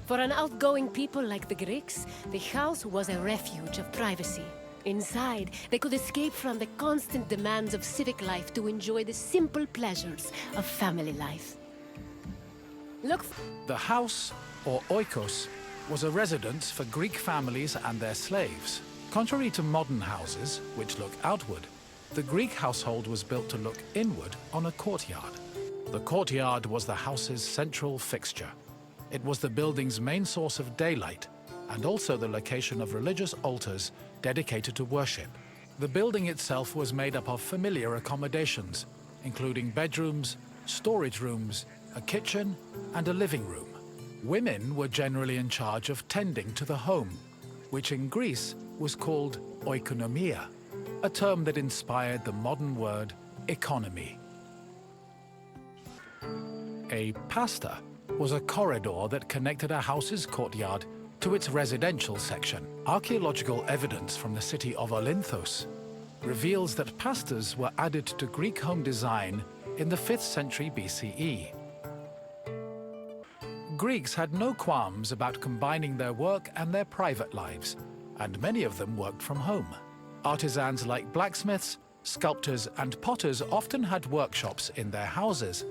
For an outgoing people like the Greeks, the house was a refuge of privacy. Inside, they could escape from the constant demands of civic life to enjoy the simple pleasures of family life. The house, or oikos, was a residence for Greek families and their slaves. Contrary to modern houses, which look outward, the Greek household was built to look inward on a courtyard. The courtyard was the house's central fixture. It was the building's main source of daylight, and also the location of religious altars dedicated to worship. The building itself was made up of familiar accommodations, including bedrooms, storage rooms, a kitchen, and a living room. Women were generally in charge of tending to the home, which in Greece was called oikonomia, a term that inspired the modern word economy. A pasta was a corridor that connected a house's courtyard to its residential section. Archaeological evidence from the city of Olynthos reveals that pastas were added to Greek home design in the 5th century BCE. Greeks had no qualms about combining their work and their private lives, and many of them worked from home. Artisans like blacksmiths, sculptors, and potters often had workshops in their houses.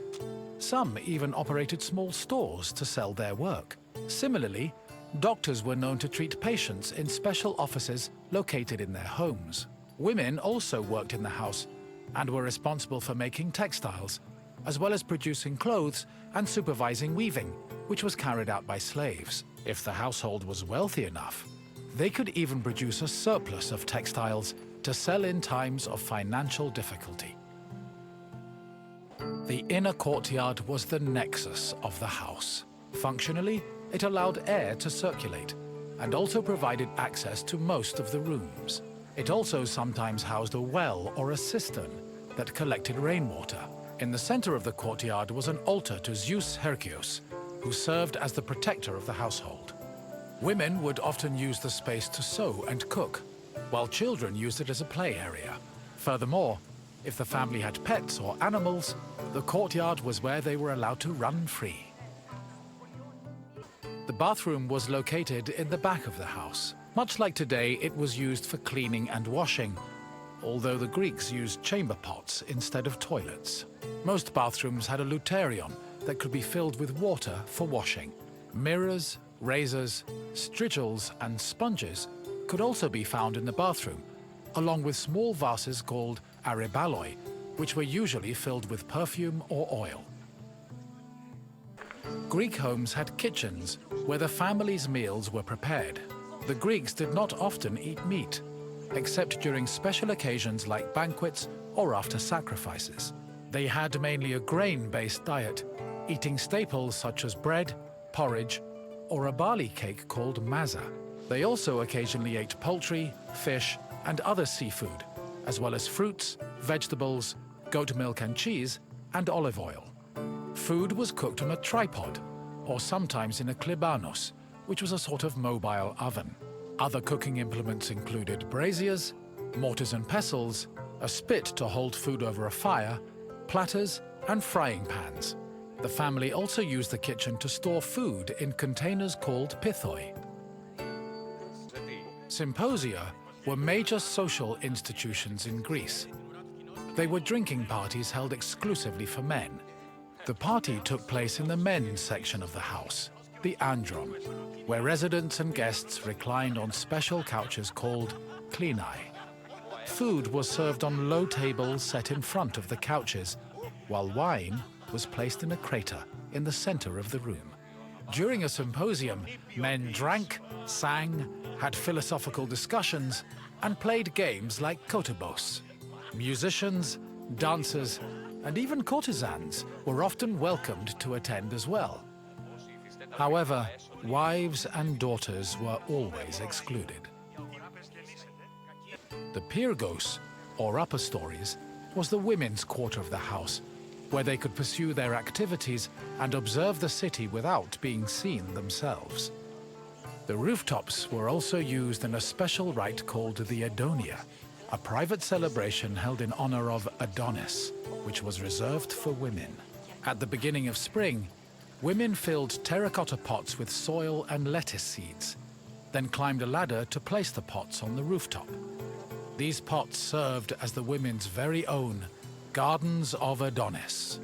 Some even operated small stores to sell their work. Similarly, doctors were known to treat patients in special offices located in their homes. Women also worked in the house and were responsible for making textiles, as well as producing clothes and supervising weaving, which was carried out by slaves. If the household was wealthy enough, they could even produce a surplus of textiles to sell in times of financial difficulty. The inner courtyard was the nexus of the house. Functionally, it allowed air to circulate and also provided access to most of the rooms. It also sometimes housed a well or a cistern that collected rainwater. In the center of the courtyard was an altar to Zeus Hercules, who served as the protector of the household. Women would often use the space to sew and cook, while children used it as a play area. Furthermore, if the family had pets or animals, the courtyard was where they were allowed to run free. The bathroom was located in the back of the house. Much like today, it was used for cleaning and washing, although the Greeks used chamber pots instead of toilets. Most bathrooms had a luterion that could be filled with water for washing. Mirrors, razors, strigils, and sponges could also be found in the bathroom, along with small vases called arebaloi, which were usually filled with perfume or oil. Greek homes had kitchens where the family's meals were prepared. The Greeks did not often eat meat, except during special occasions like banquets or after sacrifices. They had mainly a grain-based diet, eating staples such as bread, porridge, or a barley cake called maza. They also occasionally ate poultry, fish, and other seafood, as well as fruits, vegetables, goat milk and cheese, and olive oil. Food was cooked on a tripod, or sometimes in a klibanos, which was a sort of mobile oven. Other cooking implements included braziers, mortars and pestles, a spit to hold food over a fire, platters, and frying pans. The family also used the kitchen to store food in containers called pithoi. Symposia were major social institutions in Greece. They were drinking parties held exclusively for men. The party took place in the men's section of the house, the andron, where residents and guests reclined on special couches called klinai. Food was served on low tables set in front of the couches, while wine was placed in a crater in the center of the room. During a symposium, men drank, sang, had philosophical discussions, and played games like kotobos. Musicians, dancers, and even courtesans were often welcomed to attend as well. However, wives and daughters were always excluded. The pyrgos, or upper stories, was the women's quarter of the house, where they could pursue their activities and observe the city without being seen themselves. The rooftops were also used in a special rite called the Adonia, a private celebration held in honor of Adonis, which was reserved for women. At the beginning of spring, Women filled terracotta pots with soil and lettuce seeds, then climbed a ladder to place the pots on the rooftop. These pots served as the women's very own gardens of Adonis.